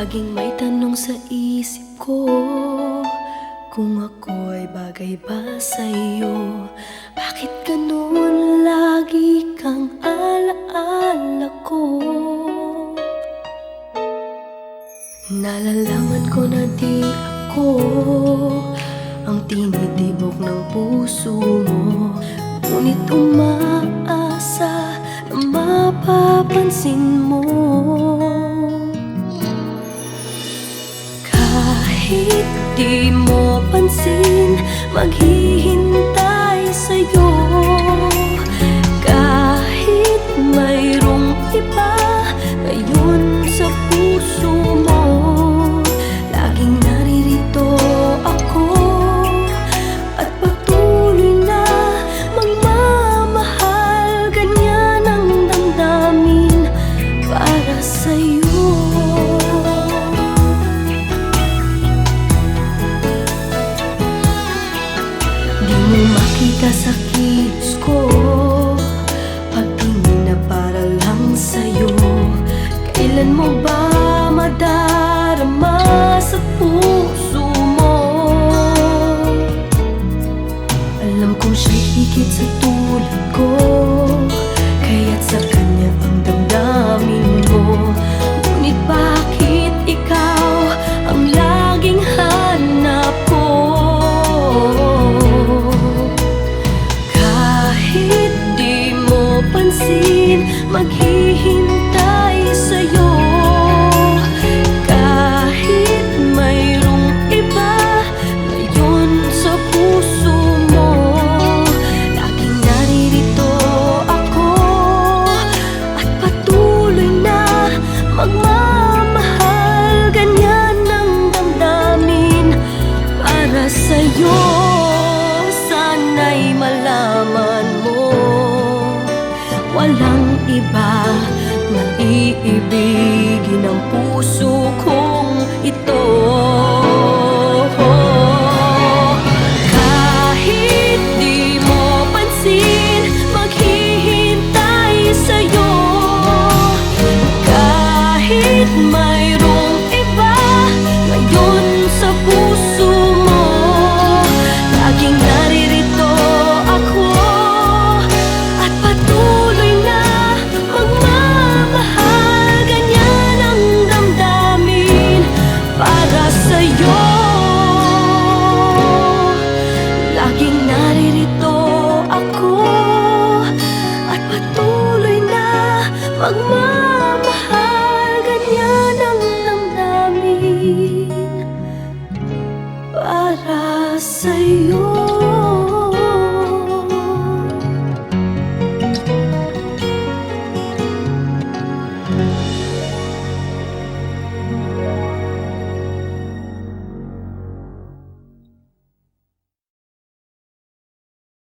Laging may tanong sa isip ko, kung ako'y bagay ba sa'yo? Bakit ganun lagi kang alaala ko? Nalalaman ko na di ako ang tinitibok ng puso mo, ngunit umaasa na mapapansin mo. Kahit di mo pansin, maghihintay sa'yo. Kahit mayroong iba ngayon sa puso mo, laging naririto ako at patuloy na magmamahal. Ganyan ang damdamin para sa'yo. Di mo makita sa kilos ko, pagtingin na para lang sa'yo. Kailan mo ba madarama sa puso mo? Alam kong siya'y higit sa tulad ko, kaya't sa kanya ang damdamin mo. Ngunit bakit ikaw ang laging hanap ko? Kahit di mo pansin, maghihintay sa'yo. Kahit mayroong iba ngayon sa puso mo, laging naririto ako at patuloy na magmamahal. Ganyan ang damdamin para sa'yo. Sana'y malaman mo, walang iba na iibigin ang puso kong ito. Kahit di mo pansin, maghihintay sa'yo. Kahit mayroong iba ngayon sa puso mo, laging naririto ako at patuloy na magmamahal. Ganyan ang damdamin para sa'yo. Laging naririto ako at patuloy na magmamahal. Ganyan ang damdamin para sa'yo.